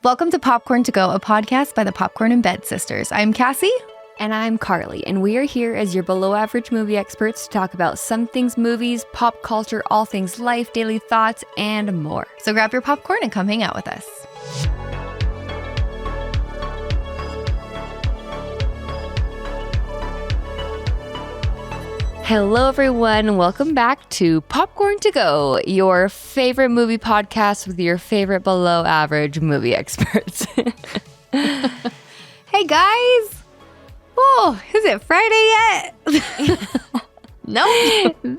Welcome to Popcorn to Go, a podcast by the Popcorn in Bed sisters. I'm Cassie. And I'm Carly, and we are here as your below-average movie experts to talk about some things movies, pop culture, all things life, daily thoughts, and more. So grab your popcorn and come hang out with us. Hello, everyone. Welcome back to Popcorn to Go, your favorite movie podcast with your favorite below-average movie experts. Hey, guys. Oh, is it Friday yet? No.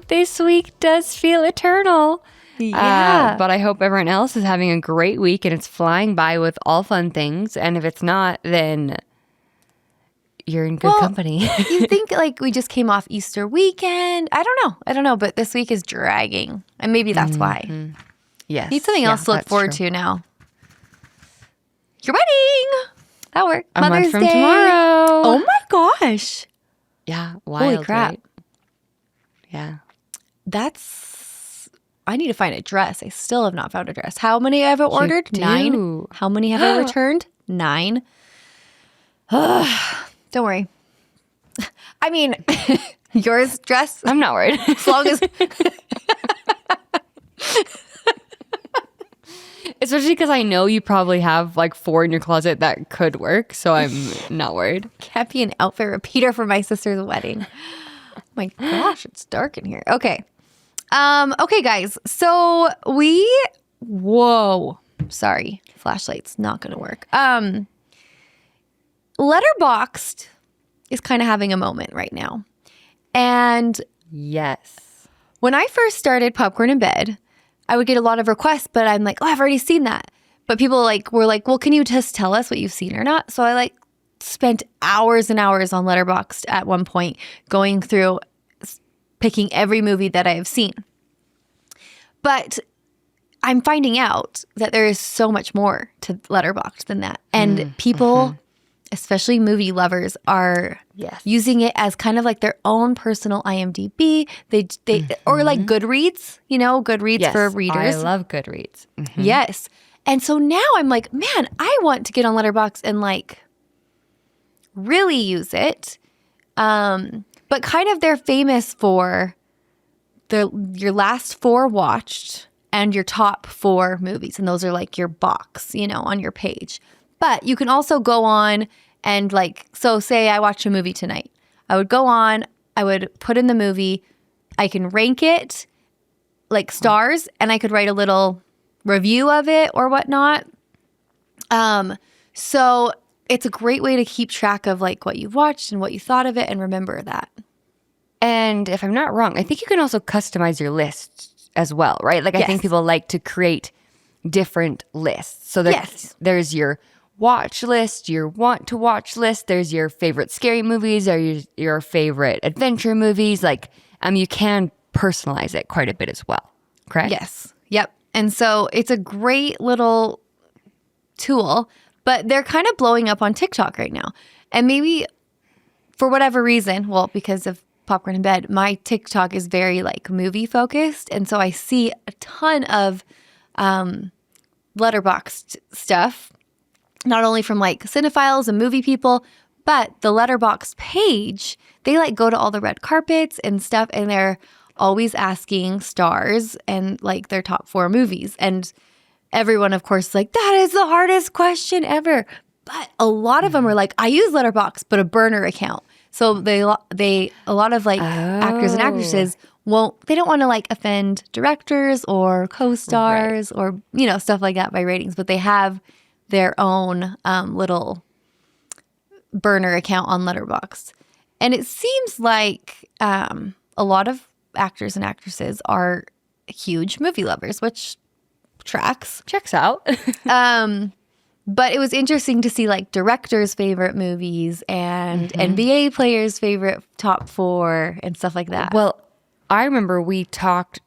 This week does feel eternal. Yeah. But I hope everyone else is having a great week and it's flying by with all fun things. And if it's not, then you're in good company. You think like we just came off Easter weekend? I don't know. But this week is dragging. And maybe that's why. Yes. Need something else to look forward to now. Your wedding. That worked. A Mother's month from Day. tomorrow. Oh my gosh. Yeah. Wild, Holy crap. right? Yeah. I need to find a dress. I still have not found a dress. How many have I ordered? do. 9. How many have I returned? 9. Don't worry. I mean, yours dress, I'm not worried. as long as Especially because I know you probably have like 4 in your closet that could work. So I'm not worried. can't be an outfit repeater for my sister's wedding. Oh my gosh, it's dark in here. Okay. Okay, guys. So sorry, flashlight's not gonna work. Letterboxd is kind of having a moment right now. And Yes. when I first started Popcorn in Bed, I would get a lot of requests, but I'm like, oh, I've already seen that. But people were like, well, can you just tell us what you've seen or not? So I spent hours and hours on Letterboxd at one point, going through, picking every movie that I have seen. But I'm finding out that there is so much more to Letterboxd than that. And people, especially movie lovers, are using it as kind of like their own personal IMDb. They or like Goodreads, Goodreads for readers. I love Goodreads. Yes. And so now I'm like, man, I want to get on Letterboxd and really use it. But kind of they're famous for your last 4 watched and your top 4 movies. And those are like your box, on your page. But you can also go on and so say I watched a movie tonight. I would go on, I would put in the movie, I can rank it like stars, and I could write a little review of it or whatnot. So it's a great way to keep track of what you've watched and what you thought of it and remember that. And if I'm not wrong, I think you can also customize your list as well, right? I think people like to create different lists. So there's your watch list, your want to watch list. There's your favorite scary movies or your favorite adventure movies. You can personalize it quite a bit as well, correct? Yes. Yep. And so it's a great little tool, but they're kind of blowing up on TikTok right now. And maybe for whatever reason, because of Popcorn in Bed, my TikTok is very movie focused. And so I see a ton of Letterboxd stuff, not only from cinephiles and movie people, but the Letterboxd page, they go to all the red carpets and stuff, and they're always asking stars and their top 4 movies. And everyone, of course, that is the hardest question ever. But a lot of them are I use Letterboxd, but a burner account. So a lot of actors and actresses they don't want to offend directors or co-stars or, stuff like that by ratings, but they have their own little burner account on Letterboxd. And it seems like a lot of actors and actresses are huge movie lovers, which checks out. But it was interesting to see directors' favorite movies and NBA players' favorite top 4 and stuff like that. Well, I remember when we talked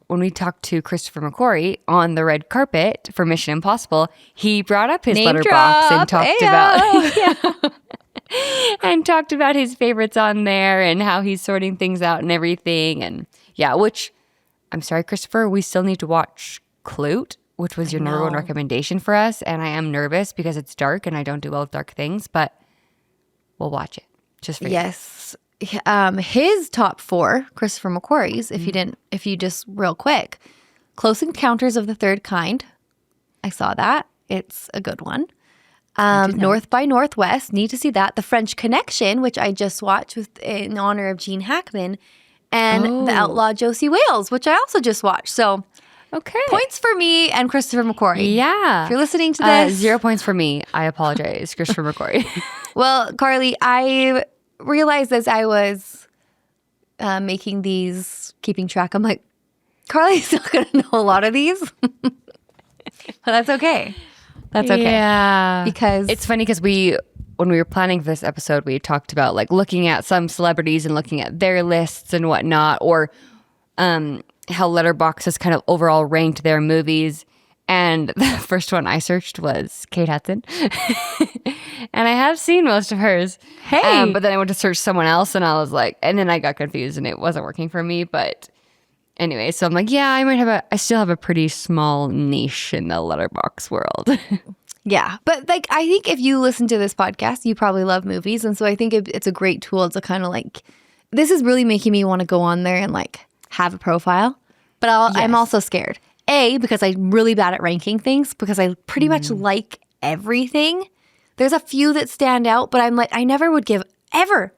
to Christopher McQuarrie on the red carpet for Mission Impossible, he brought up his Letterboxd and talked about his favorites on there and how he's sorting things out and everything. And which I'm sorry, Christopher, we still need to watch Clute. which was your number one recommendation for us. And I am nervous because it's dark and I don't do well with dark things, but we'll watch it just for you. Yes. His top 4, Christopher McQuarrie's, if you just real quick, Close Encounters of the Third Kind. I saw that. It's a good one. North by Northwest. Need to see that. The French Connection, which I just watched in honor of Gene Hackman. And The Outlaw Josie Wales, which I also just watched. So points for me and Christopher McQuarrie. Yeah. If you're listening to this. 0 points for me. I apologize, Christopher McQuarrie. Well, Carly, I realized as I was making these, keeping track, I'm like, Carly's not going to know a lot of these. But that's okay. That's okay. Yeah. Because it's funny because when we were planning for this episode, we talked about like looking at some celebrities and looking at their lists and whatnot, or how Letterboxd has kind of overall ranked their movies. And the first one I searched was Kate Hudson. And I have seen most of hers. Hey. But then I went to search someone else and I was like, and then I got confused and it wasn't working for me. But anyway, so I'm like, yeah, I still have a pretty small niche in the Letterboxd world. Yeah. But like, I think if you listen to this podcast, you probably love movies. And so I think it's a great tool to kind of like, this is really making me want to go on there and like have a profile. But I'm also scared. Because I'm really bad at ranking things because I pretty much like everything. There's a few that stand out, but I'm like, I never would give ever.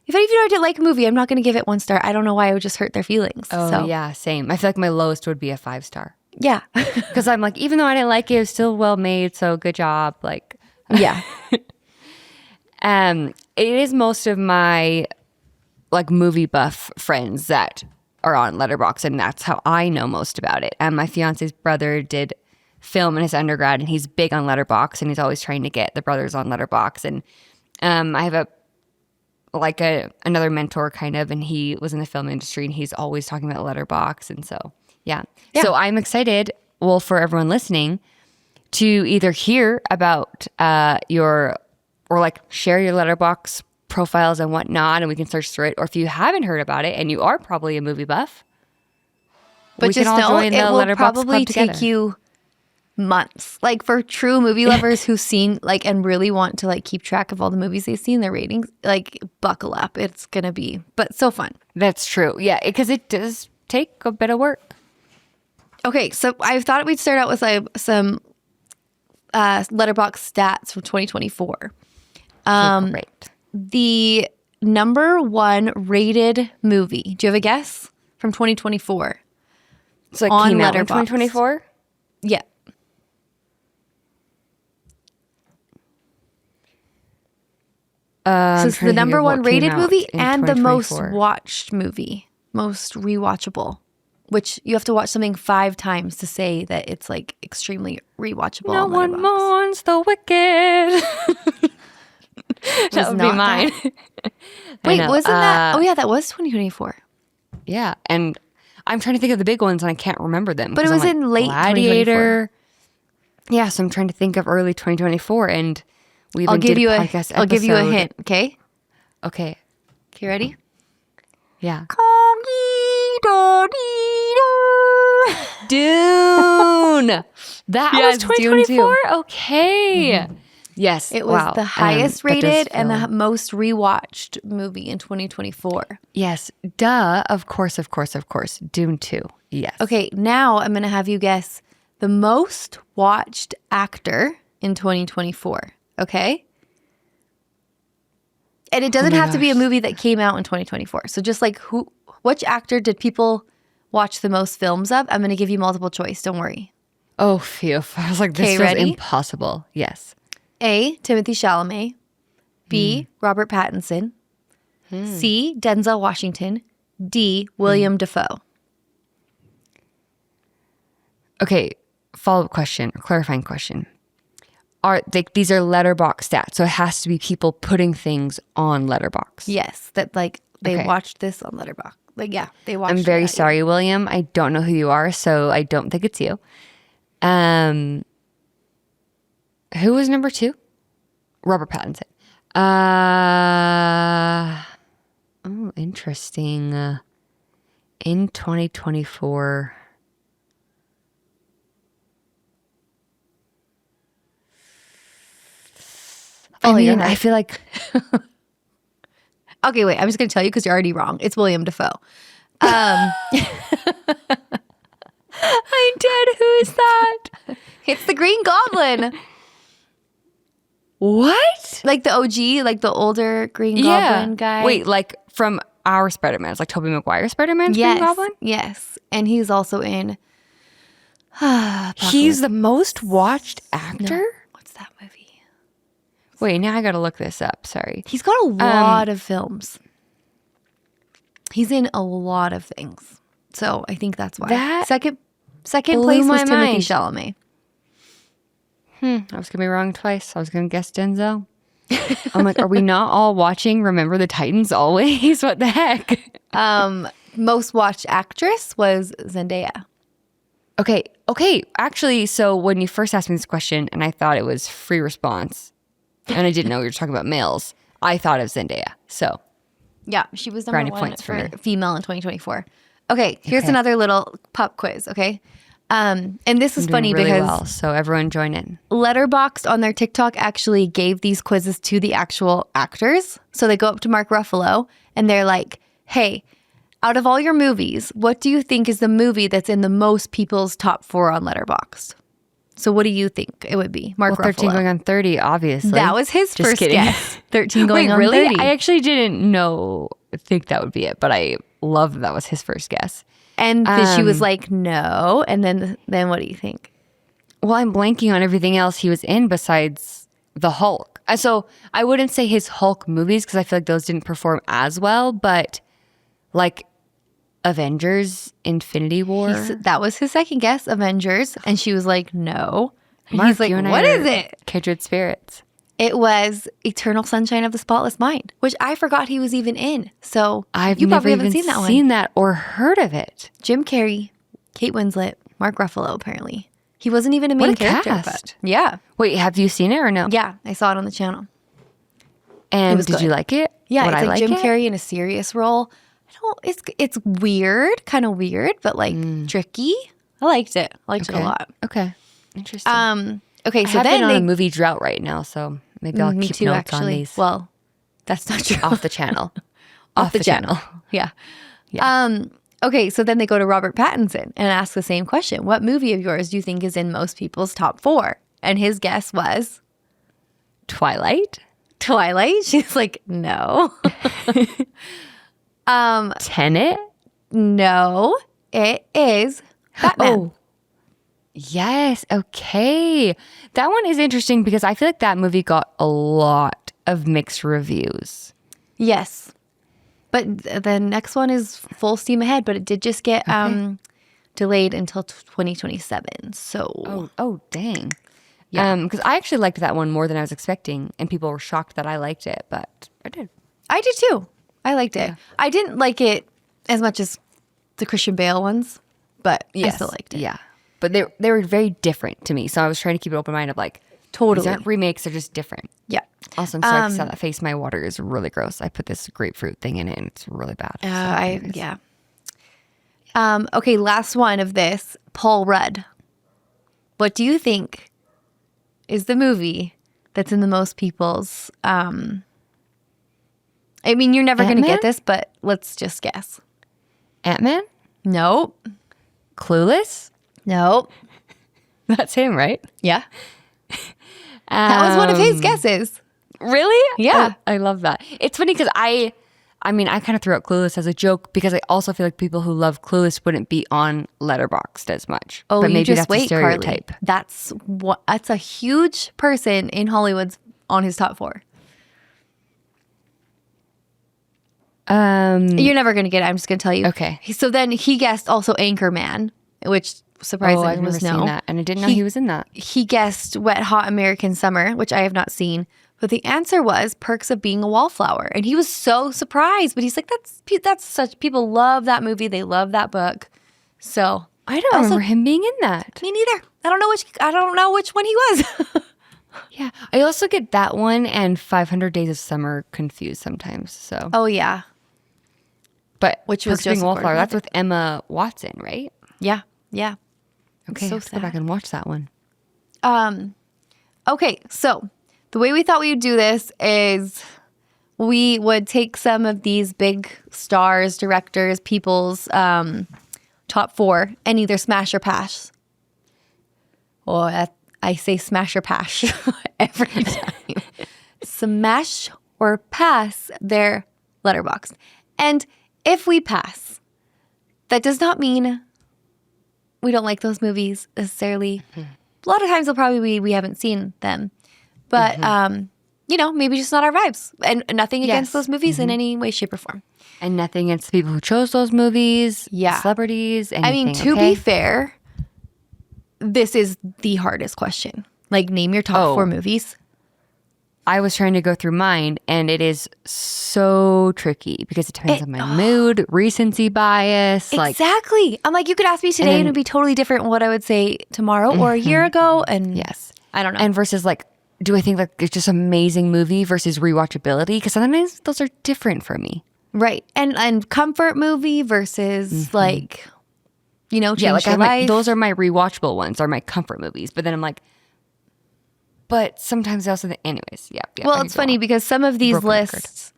If even I didn't like a movie, I'm not going to give it 1 star. I don't know why I would just hurt their feelings. Oh, yeah, same. I feel like my lowest would be a 5 star. Yeah. Because I'm like, even though I didn't like it, it was still well made, so good job. Like, yeah. It is most of my like movie buff friends that are on Letterboxd, and that's how I know most about it. And my fiance's brother did film in his undergrad, and he's big on Letterboxd, and he's always trying to get the brothers on Letterboxd. And I have another mentor kind of, and he was in the film industry, and he's always talking about Letterboxd. And so, yeah. So I'm excited, well, for everyone listening to either hear about or like share your Letterboxd profiles and whatnot, and we can search through it. Or if you haven't heard about it and you are probably a movie buff, but we just can all know join the it will Letterboxd probably club together. take you months. Like for true movie lovers who've seen like and really want to like keep track of all the movies they've seen, their ratings, like buckle up. It's gonna be so fun. That's true. Yeah, because it does take a bit of work. Okay, so I thought we'd start out with some Letterboxd stats from 2024. Great. The number 1 rated movie. Do you have a guess from 2024? So it on came out in Letterboxd. 2024? Yeah. So it's the number 1 rated movie and the most watched movie, most rewatchable, which you have to watch something 5 times to say that it's like extremely rewatchable. No one mourns the wicked. That would be mine. Wait, wasn't that? Oh yeah, that was 2024. Yeah, and I'm trying to think of the big ones and I can't remember them. But it was in late Gladiator. 2024. Yeah, so I'm trying to think of early 2024, and we even did a podcast episode. I'll give you a hint. Okay. Okay. Okay, ready? Yeah. Dune. That was 2024. Okay. Mm-hmm. Yes. It was the highest rated and the most rewatched movie in 2024. Yes. Duh. Of course. Dune 2. Yes. Okay. Now I'm going to have you guess the most watched actor in 2024. Okay. And it doesn't have to be a movie that came out in 2024. So just like which actor did people watch the most films of? I'm going to give you multiple choice. Don't worry. Oh, phew. I was like, this feels impossible. Yes. A, Timothée Chalamet. B, Robert Pattinson. C, Denzel Washington. D, William Dafoe. Okay, follow-up question, or clarifying question. These are Letterboxd stats, so it has to be people putting things on Letterboxd. Yes, that like they watched this on Letterboxd. Like, yeah, they watched it. I'm very sorry, William. I don't know who you are, so I don't think it's you. Who was number 2? Robert Pattinson. Oh, interesting. In 2024, Follow your heart. I feel like Okay, wait. I'm just going to tell you because you're already wrong. It's William Dafoe. I'm dead. Who is that? It's the Green Goblin. What? Like the OG, like the older Green Goblin guy. Wait, like from our Spider-Man's, like Tobey Maguire Spider-Man's Green Goblin? Yes. And he's also in He's the most watched actor? No. What's that movie? Wait, now I gotta look this up. Sorry. He's got a lot of films. He's in a lot of things. So I think that's why. That second blew place my was Timothy mind. Chalamet. I was gonna be wrong twice. I was gonna guess Denzel. I'm like, are we not all watching Remember the Titans always? What the heck? Most watched actress was Zendaya. Okay. Actually, so when you first asked me this question and I thought it was free response and I didn't know you were talking about males, I thought of Zendaya. So Yeah, she was number Brownie one points for for me. female in 2024. Okay, here's Okay. another little pop quiz, okay? And this is doing funny really because well, so everyone join in. Letterboxd on their TikTok actually gave these quizzes to the actual actors. So they go up to Mark Ruffalo and they're like, hey, out of all your movies, what do you think is the movie that's in the most people's top 4 on Letterboxd? So what do you think it would be? Mark Well, 13 Ruffalo. going on 30, obviously. That was his Just first kidding. guess. 13 going Wait, on really? 30. I actually didn't think that would be it, but I love that was his first guess. And then she was like, no. And then what do you think? Well, I'm blanking on everything else he was in besides the Hulk. So I wouldn't say his Hulk movies because I feel like those didn't perform as well, but like Avengers, Infinity War. That was his second guess, Avengers. And she was like, no. And Mark, he's like, you and I what are is it? Kindred spirits. It was Eternal Sunshine of the Spotless Mind, which I forgot he was even in. So I've you never probably haven't even seen that one. seen that or heard of it. Jim Carrey, Kate Winslet, Mark Ruffalo, apparently. He wasn't even a main What a character. cast. But yeah. Wait, have you seen it or no? Yeah. I saw it on the channel. And was did you good. like it? Yeah. Would It's I like like Jim it? Carrey in a serious role. It's weird, kind of weird, but like tricky. I liked it. I liked it a lot. Okay. Interesting. Okay. I So have been then on they a movie drought right now, so maybe I'll me keep too, notes on actually. these Well, that's not true. off the channel. Off the channel. Yeah. Okay, so then they go to Robert Pattinson and ask the same question. What movie of yours do you think is in most people's top 4? And his guess was Twilight? Twilight. She's like, no. Tenet? No, it is Batman. Oh. Yes. Okay. That one is interesting because I feel like that movie got a lot of mixed reviews. Yes. But the next one is full steam ahead, but it did just get delayed until 2027. So Oh, dang. Yeah. Because I actually liked that one more than I was expecting, and people were shocked that I liked it, but I did. I did too. I liked it. I didn't like it as much as the Christian Bale ones, but I still liked it. Yeah. But they were very different to me, so I was trying to keep an open mind of like, Totally. these aren't remakes, they're just different. Yeah. Also, I'm sorry I saw that face. My water is really gross. I put this grapefruit thing in it, and it's really bad. Okay, last one of this. Paul Rudd. What do you think is the movie that's in the most people's? I mean, you're never going to Ant-Man? get this, but let's just guess. Ant-Man? Nope. Clueless? Nope. That's him, right? Yeah. That was one of his guesses. Really? Yeah. I love that. It's funny because I kind of threw out Clueless as a joke because I also feel like people who love Clueless wouldn't be on Letterboxd as much. Oh, but you maybe just that's a wait, Carly. stereotype. That's a huge person in Hollywood's on his top 4. You're never going to get it. I'm just going to tell you. Okay. So then he guessed also Anchorman, which surprisingly I've never was seen no. that, and I didn't know he was in that. He guessed Wet Hot American Summer, which I have not seen. But the answer was Perks of Being a Wallflower. And he was so surprised. But he's like, that's such, people love that movie. They love that book. So I don't remember him being in that. me neither. I don't know which one he was. Yeah. I also get that one and 500 Days of Summer confused sometimes. So, Oh, yeah. but Which was Perks of Being a Joseph Wallflower, that's Gordon-Levitt. with Emma Watson, right? Yeah. Yeah. Okay, So let's go back and watch that one. Okay, so the way we thought we would do this is we would take some of these big stars, directors, people's top 4 and either smash or pass. Or I say smash or pass every time. Smash or pass their Letterboxd. And if we pass, that does not mean we don't like those movies necessarily. A lot of times it'll probably be we haven't seen them. But, maybe just not our vibes. And nothing against those movies in any way, shape, or form. And nothing against the people who chose those movies, celebrities, anything. To be fair, this is the hardest question. Like, name your top 4 movies. I was trying to go through mine, and it is so tricky because it depends on my mood, recency bias. Exactly. I'm like, you could ask me today and it would be totally different from what I would say tomorrow or a year ago. And I don't know. And versus do I think it's just an amazing movie versus rewatchability? Because sometimes those are different for me. Right. And comfort movie versus change your life. Those are my rewatchable ones, are my comfort movies. But then I'm like, but sometimes I also think, anyways, yeah. Well, it's funny because some of these lists,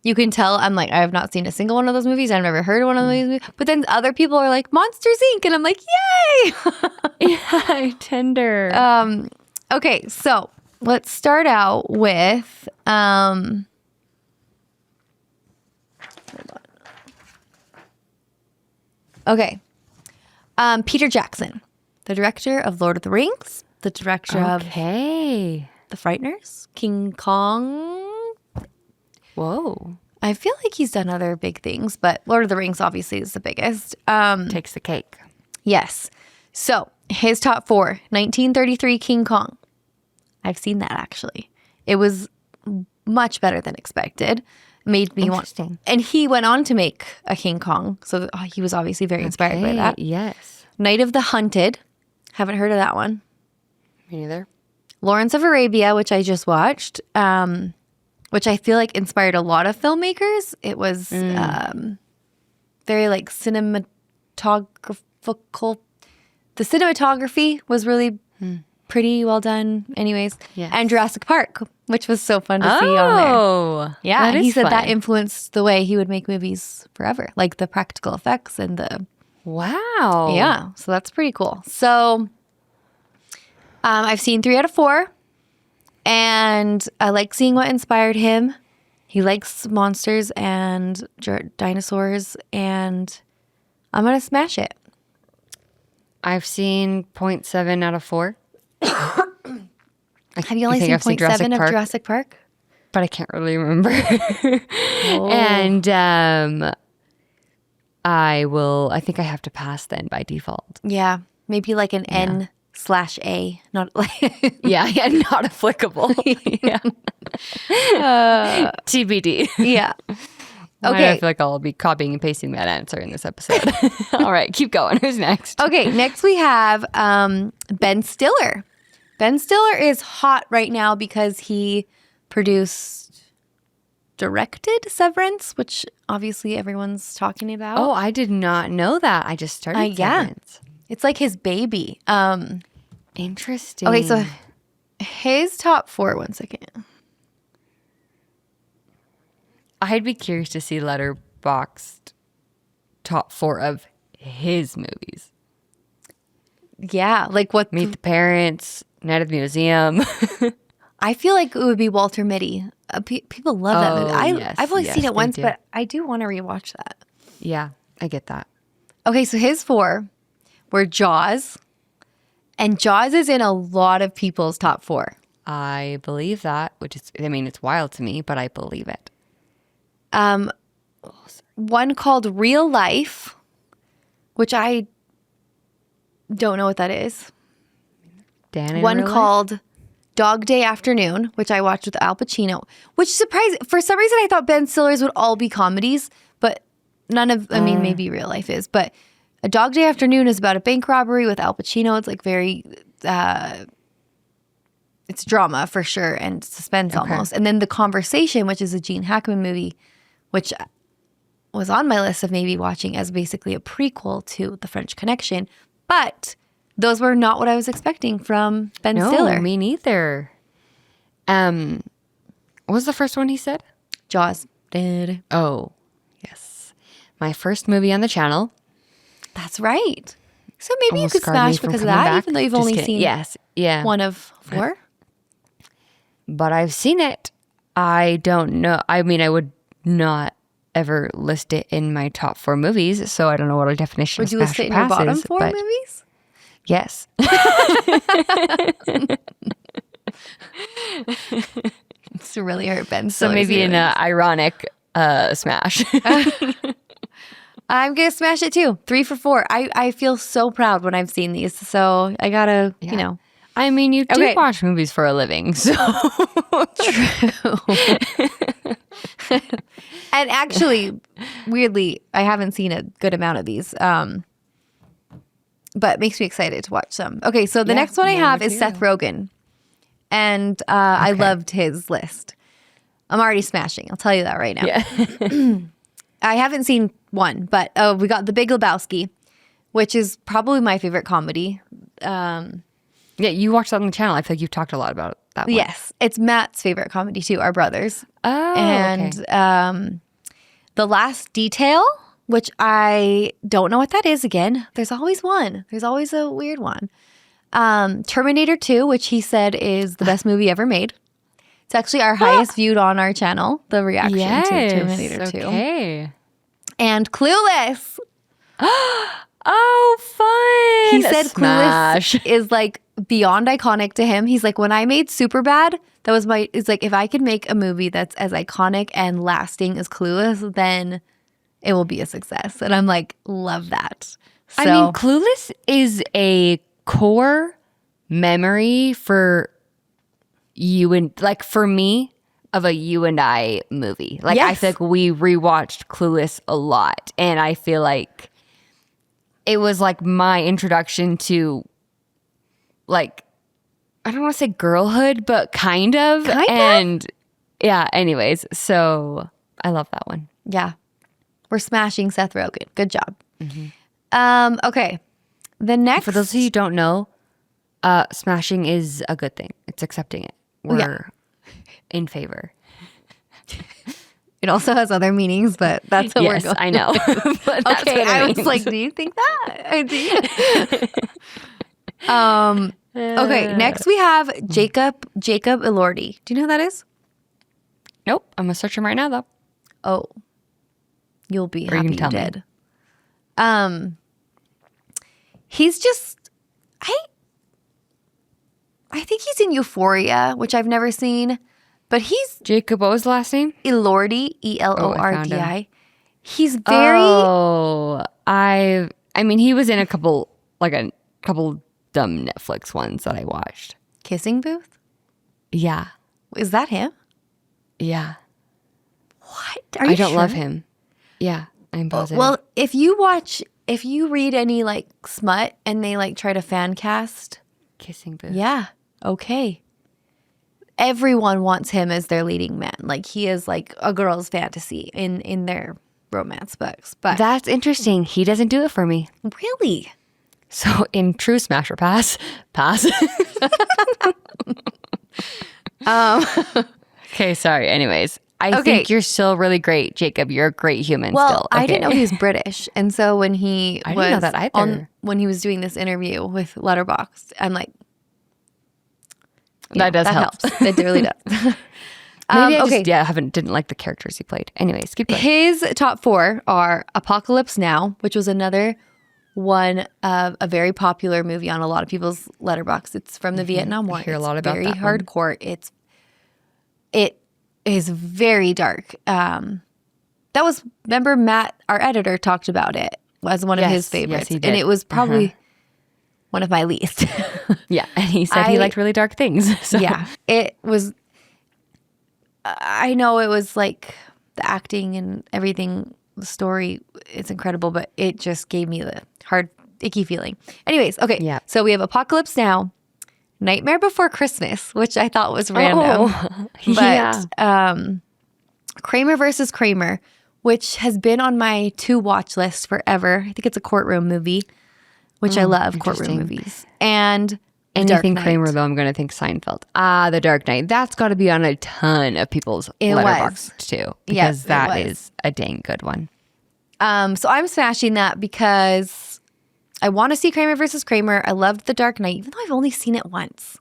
you can tell I'm like, I have not seen a single one of those movies. I've never heard of one of those movies. But then other people are like, Monsters, Inc. And I'm like, yay! Yeah, tender. Okay, so let's start out with okay. Peter Jackson, the director of Lord of the Rings, the director of The Frighteners, King Kong. Whoa. I feel like he's done other big things, but Lord of the Rings obviously is the biggest. Takes the cake. Yes. So his top 4, 1933 King Kong. I've seen that actually. It was much better than expected. Made me want. And he went on to make a King Kong, so he was obviously very inspired by that. Yes. Night of the Hunted. Haven't heard of that one. Me neither. Lawrence of Arabia, which I just watched, which I feel like inspired a lot of filmmakers. It was very cinematographical. The cinematography was really pretty well done anyways. Yes. And Jurassic Park, which was so fun to see on there. Yeah, and he said that influenced the way he would make movies forever, like the practical effects and the... Wow. Yeah, so that's pretty cool. So I've seen 3 out of 4, and I like seeing what inspired him. He likes monsters and dinosaurs, and I'm going to smash it. I've seen 0.7 out of 4. Have you only seen 0.7 of Jurassic Park? But I can't really remember. And I think I have to pass then by default. Yeah, maybe like an N/A, not like yeah, not applicable. Yeah. TBD. Yeah. Okay. I feel like I'll be copying and pasting that answer in this episode. All right, keep going. Who's next? Okay, next we have Ben Stiller. Ben Stiller is hot right now because he directed Severance, which obviously everyone's talking about. Oh, I did not know that. I just started Severance. It's like his baby. Interesting. Okay, so his top 4, one second. I'd be curious to see Letterboxd top 4 of his movies. Yeah, like what? Meet the Parents, Night at the Museum. I feel like it would be Walter Mitty. People love that movie. I've only seen it once, but I do want to rewatch that. Yeah, I get that. Okay, so his 4 were Jaws, and Jaws is in a lot of people's top 4. I believe that, which is, it's wild to me, but I believe it. One called Real Life, which I don't know what that is. One called Dog Day Afternoon, which I watched with Al Pacino, which surprised. For some reason, I thought Ben Stiller's would all be comedies, but none of, maybe Real Life is, but A Dog Day Afternoon is about a bank robbery with Al Pacino. It's like very, it's drama for sure and suspense almost. And then The Conversation, which is a Gene Hackman movie, which was on my list of maybe watching as basically a prequel to The French Connection. But those were not what I was expecting from Ben Stiller. No, me neither. What was the first one he said? Jaws. Oh, yes. My first movie on the channel. That's right. So maybe Almost you could scarred me smash from because of coming that, back. even though you've Just only kidding. seen Yes. Yeah. one of 4. But I've seen it. I don't know. I mean, I would not ever list it in my top 4 movies, so I don't know what a definition Would of you smash list it or in your pass bottom is, 4 but movies? yes. It's really hurt Ben. So maybe an ironic smash. I'm gonna smash it too. 3 for 4. I feel so proud when I've seen these. So I gotta, you know. I mean, you do watch movies for a living, so True. And actually, weirdly, I haven't seen a good amount of these. But it makes me excited to watch some. Okay, so the next one I have is Seth Rogen. And I loved his list. I'm already smashing. I'll tell you that right now. yeah. I haven't seen one, but we got The Big Lebowski, which is probably my favorite comedy. Yeah, you watched that on the channel. I feel like you've talked a lot about that one. Yes, it's Matt's favorite comedy too, our brothers. Oh, And The Last Detail, which I don't know what that is again. There's always one. There's always a weird one. Terminator 2, which he said is the best movie ever made. It's actually our highest viewed on our channel, the reaction to Terminator 2. Okay. And Clueless. Oh, fun. He said Smash. Clueless is like beyond iconic to him. He's like, when I made Superbad, that was it's like, if I could make a movie that's as iconic and lasting as Clueless, then it will be a success. And I'm like, love that. So, I mean, Clueless is a core memory for you and like for me of a you and I movie. Like I feel like we rewatched Clueless a lot, and I feel like it was like my introduction to like I don't want to say girlhood, but kind of. Yeah, anyways, so I love that one. Yeah. We're smashing Seth Rogen. Good job. Okay. The next For those of you who don't know, smashing is a good thing. It's accepting it. We're in favor. It also has other meanings, but that's what we're going. I know. But that's Okay, what it I means. was like, do you think that? I do. Okay, next we have Jacob Elordi. Do you know who that is? Nope. I'm gonna search him right now, though. Oh, you'll be Or you happy can you tell me. did. He's just I think he's in Euphoria, which I've never seen, but he's Jacob, what was the last name? Elordi, found Elordi. He's very I mean, he was in a couple dumb Netflix ones that I watched. Kissing Booth. Yeah. Is that him? Yeah. What? Are you I don't sure? love him. Yeah, I'm positive. Well, if you read any like smut and they like try to fan cast, Kissing Booth. yeah, okay. Everyone wants him as their leading man. Like he is like a girl's fantasy in their romance books. But That's interesting. He doesn't do it for me. really, So in true smash or pass. Okay, sorry. Anyways, I think you're still really great, Jacob. You're a great human still. I Okay. didn't know he was British, and so when he I didn't know that either. when he was doing this interview with Letterboxd, I'm like, That does help. helps. It really does. Maybe I okay. just didn't like the characters he played. Anyways, keep going. His top 4 are Apocalypse Now, which was another one of a very popular movie on a lot of people's Letterboxd. It's from the Vietnam War. I hear a lot It's about very that one. hardcore. It is very dark. Remember Matt, our editor, talked about it as one of Yes, his yes, favorites. he did. And it was probably one of my least. Yeah, and he said he liked really dark things. So. Yeah, it was. I know it was like the acting and everything, the story, it's incredible, but it just gave me the hard, icky feeling. Anyways, okay. Yeah. So we have Apocalypse Now, Nightmare Before Christmas, which I thought was random. But Kramer versus Kramer, which has been on my to watch list forever. I think it's a courtroom movie, which I love courtroom interesting. movies. And anything Knight. Kramer, though, I'm going to think Seinfeld. The Dark Knight. That's got to be on a ton of people's Letterboxd too, because that is a dang good one. So I'm smashing that because I want to see Kramer versus Kramer. I loved The Dark Knight, even though I've only seen it once.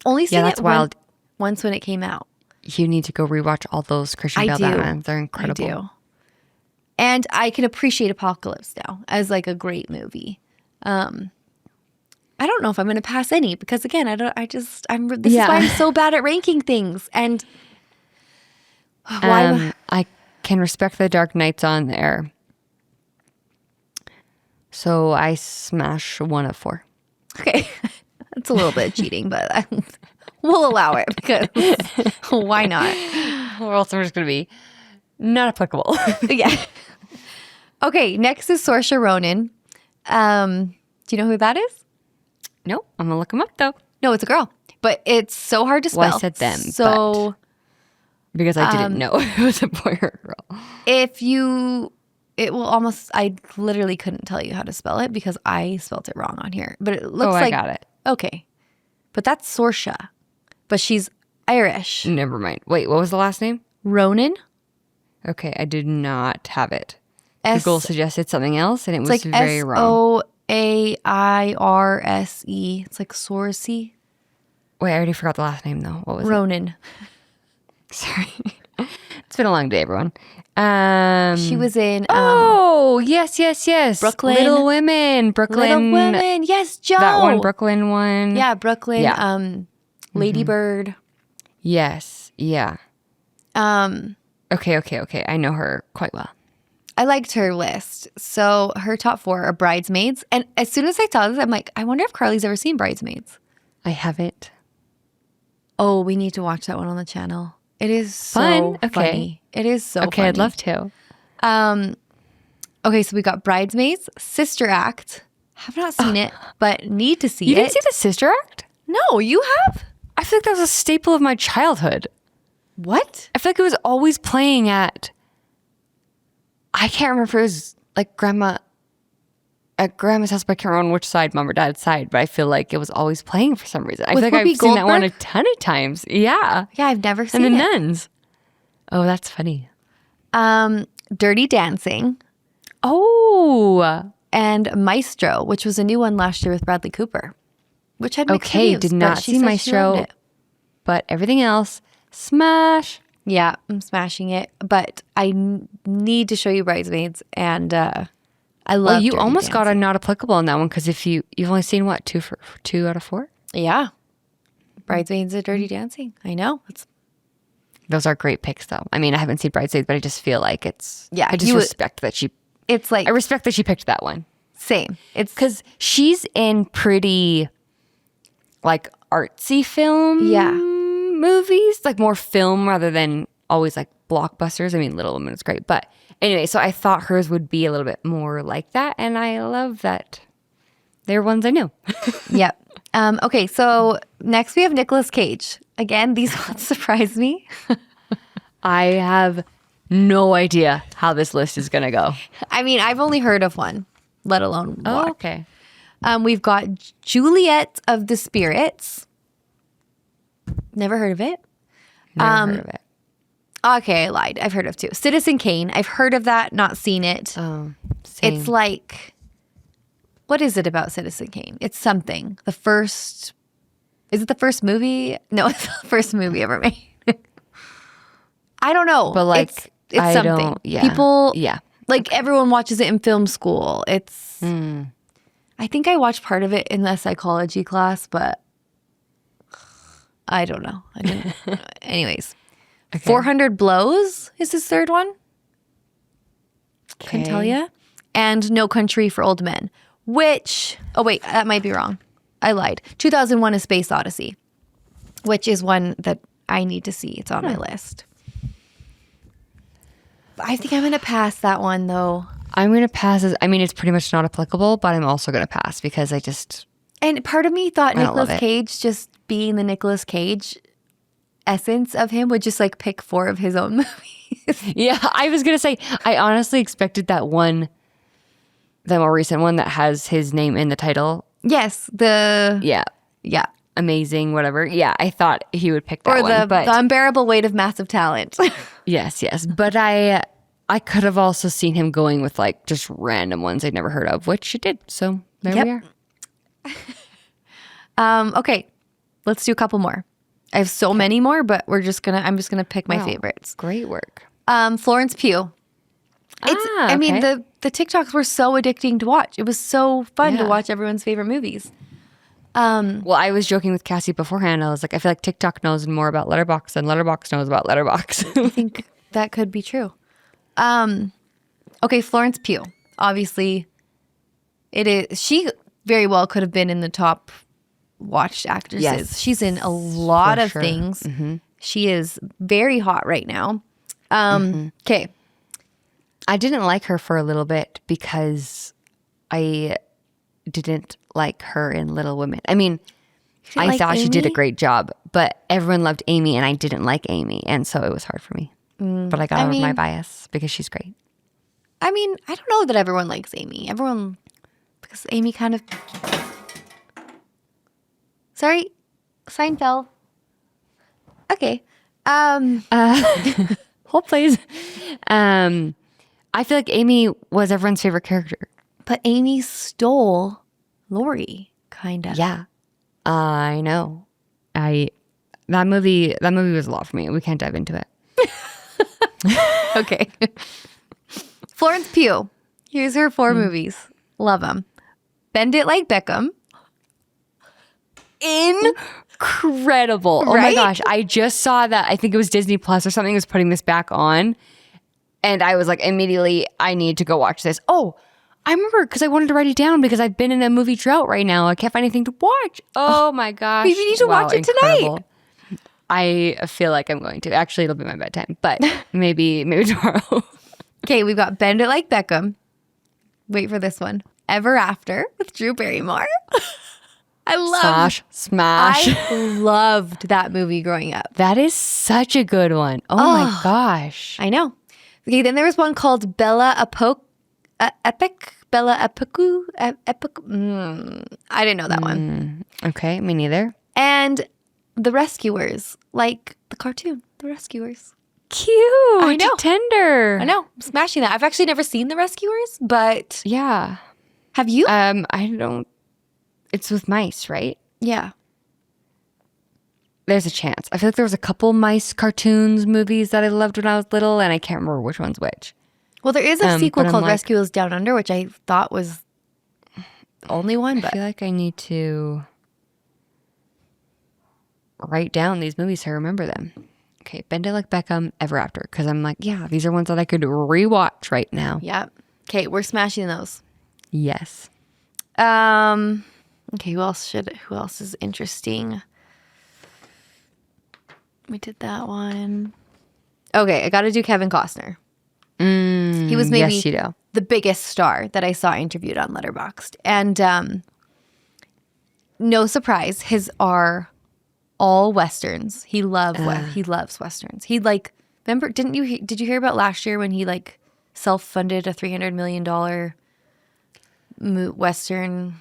Only seen it wild. Once when it came out. You need to go rewatch all those Christian Bale Batman. They're incredible. I do. And I can appreciate Apocalypse Now as like a great movie. I don't know if I'm going to pass any because again, this is why I'm so bad at ranking things. And I can respect The Dark Knight's on there. So I smash 1 of 4. Okay. That's a little bit cheating, but we'll allow it because why not? Or else I'm just going to be not applicable. Yeah. Okay, next is Saoirse Ronan. Do you know who that is? No, I'm going to look him up though. No, it's a girl, but it's so hard to spell. Well, I said them, because I didn't know it was a boy or a girl. I literally couldn't tell you how to spell it because I spelled it wrong on here. But it looks like. I got it. Okay. But that's Saoirse. But she's Irish. Never mind. Wait, what was the last name? Ronan. Okay, I did not have it. Google suggested something else and it was like very wrong. Soairse. It's like Sorsey. Wait, I already forgot the last name though. What was Ronan. it? Sorry. It's been a long day, everyone. She was in yes. Brooklyn. Little Women. Yes, Joe. That one, Brooklyn one. Yeah, Brooklyn. Yeah. Lady Bird. Yes. Yeah. Okay. I know her quite well. I liked her list. So her top 4 are Bridesmaids. And as soon as I saw this, I'm like, I wonder if Carly's ever seen Bridesmaids. I haven't. Oh, we need to watch that one on the channel. It is so funny. It is so funny. I'd love to. Okay, so we got Bridesmaids, Sister Act. Have not seen it, but need to see it. You didn't see the Sister Act? No, you have? I feel like that was a staple of my childhood. What? I feel like it was always playing at, I can't remember if it was like at grandma's house, but I can't remember on which side, mom or dad's side, but I feel like it was always playing for some reason. I feel like I've seen that one a ton of times. Yeah. Yeah, I've never seen it. And the Nuns. Oh, that's funny. Dirty Dancing. Oh. And Maestro, which was a new one last year with Bradley Cooper. Which had mixed reviews, did not see Maestro, but everything else, smash. Yeah, I'm smashing it. But I need to show you Bridesmaids, and I love. Well, you Dirty almost Dancing. got a not applicable on that one because if you've only seen what 2 out of 4. Yeah, Bridesmaids and Dirty Dancing. I know. Those are great picks, though. I mean, I haven't seen Bridesmaids, but I just feel like it's. Yeah, I just respect that she. It's like I respect that she picked that one. Same. It's because she's in pretty, like artsy film. Movies, like more film rather than always like blockbusters. I mean, Little Women is great, but anyway, so I thought hers would be a little bit more like that, and I love that they're ones I knew. Yep. Okay, so next we have Nicolas Cage. Again, these ones surprise me. I have no idea how this list is gonna go. I mean, I've only heard of one, let alone watch. Oh, okay. We've got Juliet of the Spirits. Never heard of it. Never heard of it. Okay, I lied. I've heard of 2. Citizen Kane. I've heard of that, not seen it. Oh, same. It's like, what is it about Citizen Kane? It's something. Is it the first movie? No, it's the first movie ever made. I don't know. But like, it's something. People, like everyone watches it in film school. It's, I think I watched part of it in the psychology class, but I don't know. I didn't. Anyways, 400 Blows is his third one. Couldn't tell you. And No Country for Old Men, which, oh wait, that might be wrong. I lied. 2001: A Space Odyssey, which is one that I need to see. It's on my list. I think I'm going to pass that one though. I'm going to pass. It's pretty much not applicable, but I'm also going to pass because I just. And part of me thought Nicolas Cage, just being the Nicolas Cage essence of him, would just like pick 4 of his own movies. Yeah, I was going to say, I honestly expected that one, the more recent one that has his name in the title. Yes, Yeah. Yeah. amazing, whatever. Yeah, I thought he would pick that Or one. But the unbearable weight of massive talent. yes. But I could have also seen him going with like just random ones I'd never heard of, which he did. So there we are. Okay, let's do a couple more. I have so many more, but I'm just gonna pick my favorites. Great work. Florence Pugh. I mean, the TikToks were so addicting to watch. It was so fun to watch everyone's favorite movies. Well, I was joking with Cassie beforehand. I was like, I feel like TikTok knows more about Letterboxd than Letterboxd knows about Letterboxd. I think that could be true. Okay, Florence Pugh. Obviously, it is. She very well could have been in the top watched actresses. Yes, she's in a lot of sure. things. She is very hot right now. Okay. I didn't like her for a little bit because I didn't like her in Little Women. I mean, I thought she did a great job, but everyone loved Amy and I didn't like Amy. And so it was hard for me. But I got over my bias because she's great. I mean, I don't know that everyone likes Amy. Because Amy kind of... Sorry, sign fell. Okay. Hold please. I feel like Amy was everyone's favorite character. But Amy stole Lori, kind of. Yeah, I know. That movie was a lot for me. We can't dive into it. Okay. Florence Pugh. Here's her 4 movies. Love them. Bend It Like Beckham. Incredible. Oh my gosh. I just saw that. I think it was Disney Plus or something was putting this back on. And I was like, immediately, I need to go watch this. Oh, I remember because I wanted to write it down because I've been in a movie drought right now. I can't find anything to watch. Oh my gosh. Maybe you need to watch it tonight. I feel like I'm going to. Actually, it'll be my bedtime, but maybe tomorrow. Okay, we've got Bend It Like Beckham. Wait for this one. Ever After with Drew Barrymore. Smash. I loved that movie growing up. That is such a good one. Oh my gosh. I know. Okay, then there was one called Epic. Bella Epicu. I didn't know that one. Okay, me neither. And The Rescuers, like the cartoon, The Rescuers. Cute. I know. Tender. I know. I'm smashing that. I've actually never seen The Rescuers, but Yeah. have you? I don't. It's with mice, right? Yeah. There's a chance. I feel like there was a couple mice cartoons movies that I loved when I was little, and I can't remember which one's which. Well, there is a sequel but I'm called like- Rescuers Down Under, which I thought was the only one, I but feel like I need to write down these movies so I remember them. Okay, Bend It Like Beckham, Ever After, because I'm like, yeah, these are ones that I could rewatch right now. yeah. Okay, we're smashing those. Yes. Okay, who else is interesting? We did that one. Okay, I got to do Kevin Costner. He was maybe yes, you do. the biggest star that I saw interviewed on Letterboxd. And no surprise, his are all Westerns. He loves Westerns. He remember, did you hear about last year when he self-funded a $300 million Western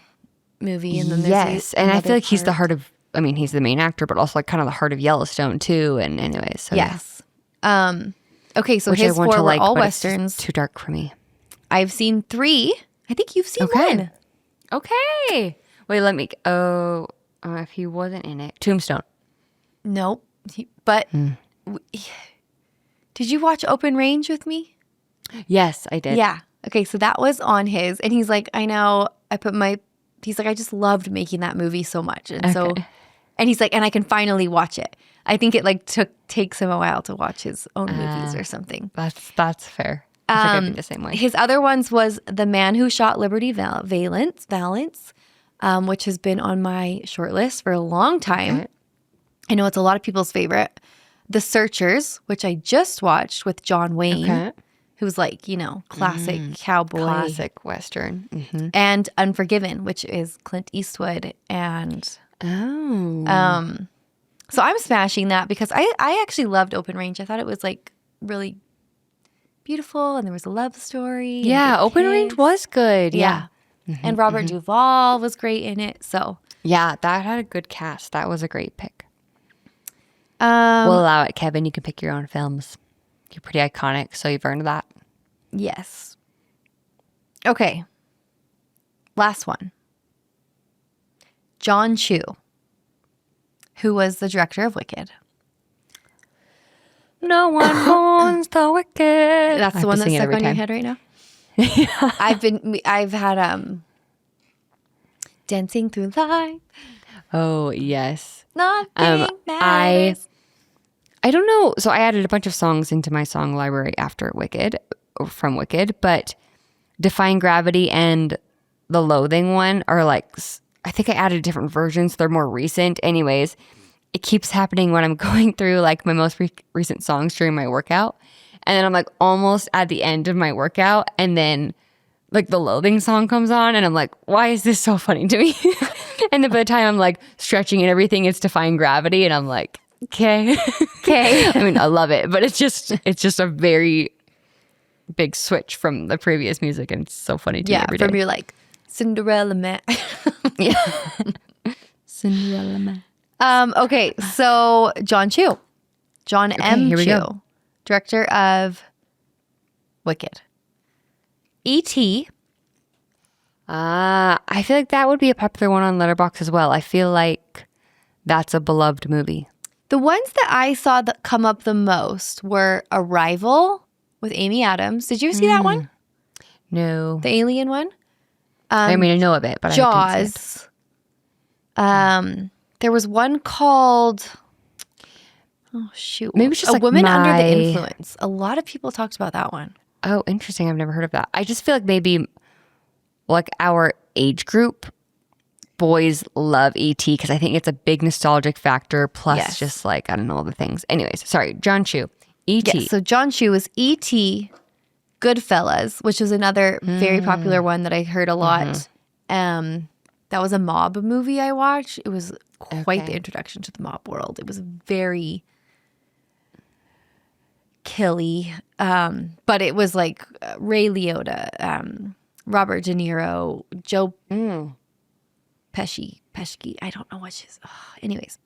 movie? And then yes, and I feel like he's the part. heart of, I mean, he's the main actor, but also kind of the heart of Yellowstone too. And anyways, so Yes. Okay, so which his I want 4 to were all but it's just Westerns. too dark for me. I've seen 3. I think you've seen one. Okay. Wait, let me. If he wasn't in it, Tombstone. Nope. Did you watch Open Range with me? Yes, I did. Yeah. Okay, so that was on his, and he's like, I know. He's like, I just loved making that movie so much, and and he's like, and I can finally watch it. I think it takes him a while to watch his own movies or something. That's fair. I think I'd be the same way. His other ones was The Man Who Shot Liberty Valance, which has been on my short list for a long time. Okay. I know it's a lot of people's favorite. The Searchers, which I just watched with John Wayne, who's classic cowboy. Classic Western. Mm-hmm. And Unforgiven, which is Clint Eastwood. And so I'm smashing that because I actually loved Open Range. I thought it was really beautiful and there was a love story. Yeah, Open Range was good. Yeah. And Robert Duvall was great in it. So Yeah, that had a good cast. That was a great pick. Um, We'll allow it, Kevin. You can pick your own films. You're pretty iconic, so you've earned that. yes. Okay. Last one. John Chu, who was the director of Wicked. No one mourns the wicked. That's the one that's stuck on your head right now? Yeah. I've had Dancing Through Life. Oh, yes. Nothing matters. I don't know. So I added a bunch of songs into my song library after Wicked, or from Wicked, but Defying Gravity and the Loathing one are like, I think I added different versions. They're more recent. Anyways, it keeps happening when I'm going through like my most recent songs during my workout. And then I'm like almost at the end of my workout. And then like the Loathing song comes on and I'm like, why is this so funny to me? And then by the time I'm like stretching and everything, it's Defying Gravity. And I'm like, okay. I mean, I love it, but it's just a very big switch from the previous music. And it's so funny to me every day. From your like Cinderella Man. Yeah. Cinderella Man. Okay, so John Chu. John M. Here we Chu, go. director of Wicked. E.T. I feel like that would be a popular one on Letterboxd as well. I feel like that's a beloved movie. The ones that I saw that come up the most were Arrival with Amy Adams. Did you see that one? No. The alien one? I mean, I know of it, but I didn't see Jaws. There was one called, oh shoot. Maybe it's just A like Woman Under the Influence. A lot of people talked about that one. Oh, interesting. I've never heard of that. I just feel like maybe like our age group, boys love E.T. because I think it's a big nostalgic factor. Plus just like, I don't know, all the things. Anyways, sorry. John Chu, E.T. Yes, so John Chu was E.T., Goodfellas, which was another very popular one that I heard a lot. That was a mob movie I watched. It was quite the introduction to the mob world. It was very killy, but it was like Ray Liotta, Robert De Niro, Joe Pesci. I don't know what she's. Anyways,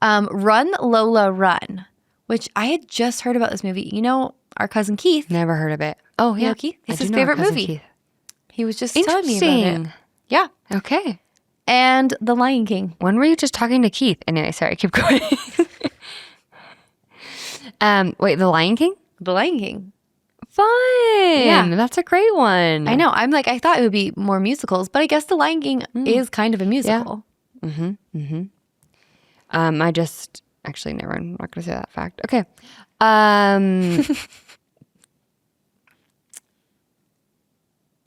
Run Lola Run, which I had just heard about this movie. You know, our cousin Keith. Never heard of it. Oh, yeah. Keith. I It's do his know our favorite cousin movie. Keith. He was just telling me about it. Yeah. Okay. And The Lion King. When were you just talking to Keith? Anyway, sorry, keep going. Wait, The Lion King? The Lion King. Fun. Yeah. That's a great one. I know. I'm like, I thought it would be more musicals, but I guess The Lion King is kind of a musical. I just actually never. I'm not going to say that fact. Okay.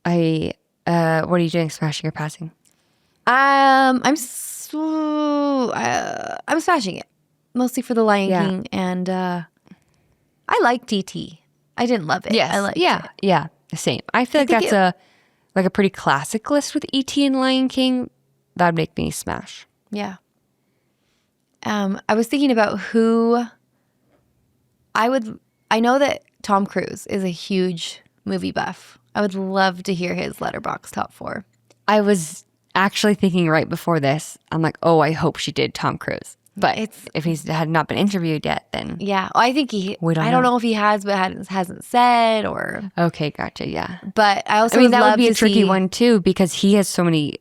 What are you doing? Smashing or passing? I'm smashing it. Mostly for The Lion King. And I liked DT. I didn't love it. Yes. I liked it. Yeah. The same. I feel like that's a pretty classic list with E.T. and Lion King. That'd make me smash. Yeah. I was thinking about who I know that Tom Cruise is a huge movie buff. I would love to hear his Letterboxd top 4. I was actually thinking right before this, I'm like, oh, I hope she did Tom Cruise. But if he's had not been interviewed yet, then yeah, I think I don't know if he has, but hasn't said or. Okay, gotcha. Yeah, but I also that would be a tricky one too because he has so many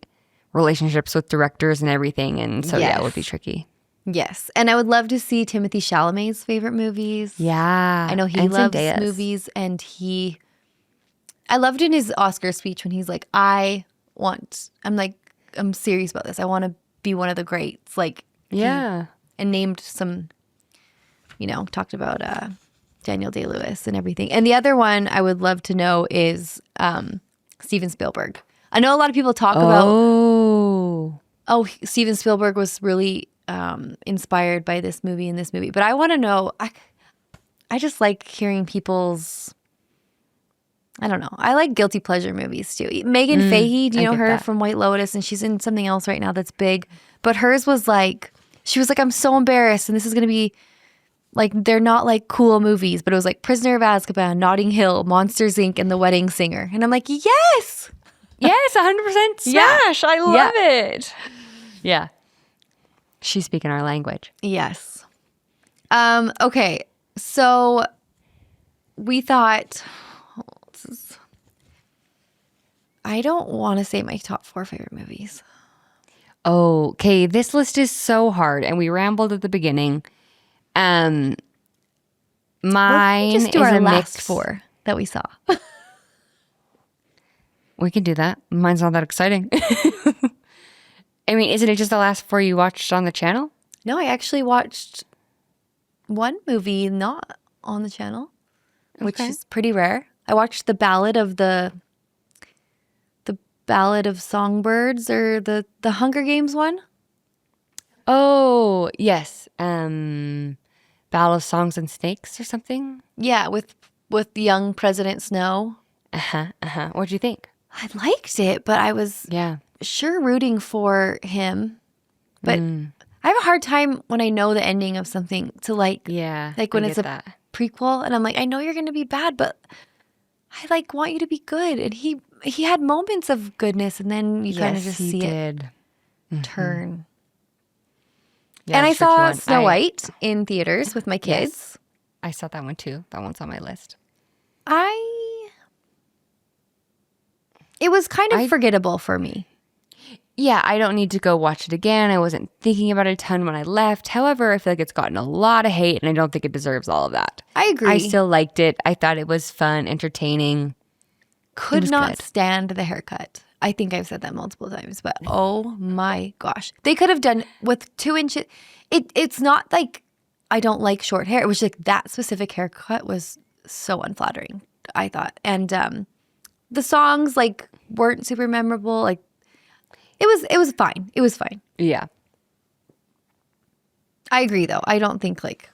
relationships with directors and everything, and so it would be tricky. Yes, and I would love to see Timothée Chalamet's favorite movies. Yeah, I know he loves movies, and I loved in his Oscar speech when he's like, I'm serious about this. I want to be one of the greats. Like, and named some, talked about Daniel Day-Lewis and everything. And the other one I would love to know is Steven Spielberg. I know a lot of people talk about, Steven Spielberg was really inspired by this movie and this movie. But I want to know, I just like hearing people's, I don't know. I like guilty pleasure movies too. Megan Fahey, do you know her from White Lotus? And she's in something else right now that's big. But hers was like, she was like, I'm so embarrassed. And this is going to be like, they're not like cool movies. But it was like Prisoner of Azkaban, Notting Hill, Monsters, Inc., and The Wedding Singer. And I'm like, yes. Yes, 100% smash. I love it. Yeah. She's speaking our language. Yes. Okay. So we thought, I don't want to say my top 4 favorite movies. Okay, this list is so hard, and we rambled at the beginning. Mine Just do is our a last mix. 4 that we saw. We can do that. Mine's not that exciting. I mean, isn't it just the last 4 you watched on the channel? No, I actually watched one movie not on the channel, which is pretty rare. I watched the Ballad of Songbirds, or the Hunger Games one. Oh, yes. Battle of Songs and Snakes or something? Yeah, with young President Snow. What'd you think? I liked it, but I was sure rooting for him. But I have a hard time when I know the ending of something to like. Yeah. Like when it's a prequel and I'm like, I know you're going to be bad, but I like want you to be good. And he had moments of goodness, and then you kind of just see it turn. Yeah, and I saw Snow White in theaters with my kids. Yes. I saw that one too. That one's on my list. It was kind of forgettable for me. Yeah, I don't need to go watch it again. I wasn't thinking about it a ton when I left. However, I feel like it's gotten a lot of hate, and I don't think it deserves all of that. I agree. I still liked it. I thought it was fun, entertaining. Could not stand the haircut. I think I've said that multiple times, but oh my gosh. They could have done with 2 inches. It's not like I don't like short hair. It was like that specific haircut was so unflattering, I thought. And the songs like weren't super memorable. Like it was fine. It was fine. Yeah. I agree though. I don't think like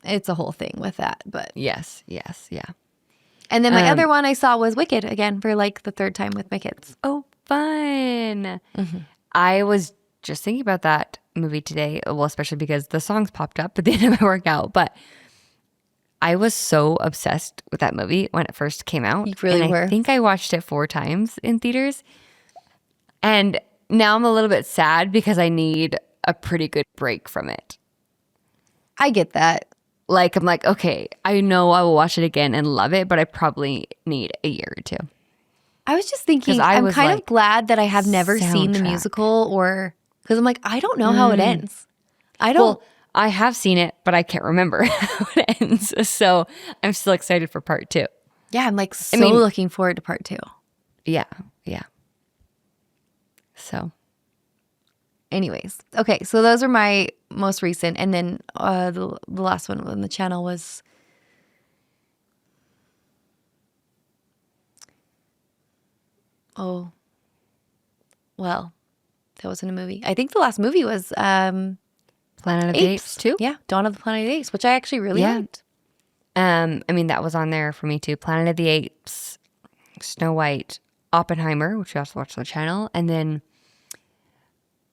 it's a whole thing with that, but Yes. And then my other one I saw was Wicked again for like the 3rd time with my kids. Oh, fun. I was just thinking about that movie today. Well, especially because the songs popped up at the end of my workout. But I was so obsessed with that movie when it first came out. You really were. I think I watched it 4 times in theaters. And now I'm a little bit sad because I need a pretty good break from it. I get that. Like, I'm like, okay, I know I will watch it again and love it, but I probably need a year or 2. I was just thinking, I'm kind of glad that I have never seen the musical, or because I'm like, I don't know how it ends. Well, I have seen it, but I can't remember how it ends. So I'm still excited for part 2. Yeah, I'm like looking forward to part 2. Yeah. So. Anyways, okay, so those are my most recent, and then the last one on the channel was that wasn't a movie. I think the last movie was Planet of the Apes too? Yeah, Dawn of the Planet of the Apes, which I actually really liked. I mean, that was on there for me too. Planet of the Apes, Snow White, Oppenheimer, which we also watched on the channel, and then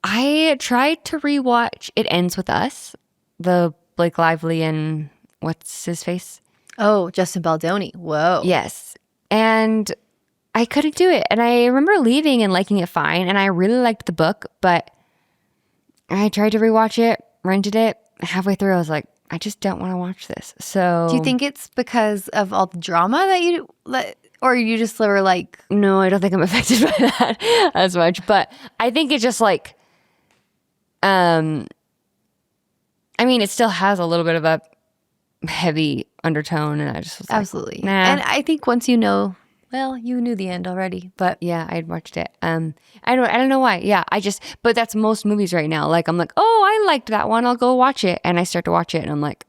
I tried to rewatch It Ends With Us, the Blake Lively and what's his face? Oh, Justin Baldoni. Whoa. Yes. And I couldn't do it. And I remember leaving and liking it fine. And I really liked the book, but I tried to rewatch it, rented it. Halfway through, I was like, I just don't want to watch this. So do you think it's because of all the drama or you just were like... No, I don't think I'm affected by that as much. But I think it's just like... I mean, it still has a little bit of a heavy undertone, and I just was absolutely. Like, nah. And I think once you know, well, you knew the end already, but yeah, I'd watched it. I don't know why. Yeah, but that's most movies right now. Like, I'm like, oh, I liked that one. I'll go watch it, and I start to watch it, and I'm like,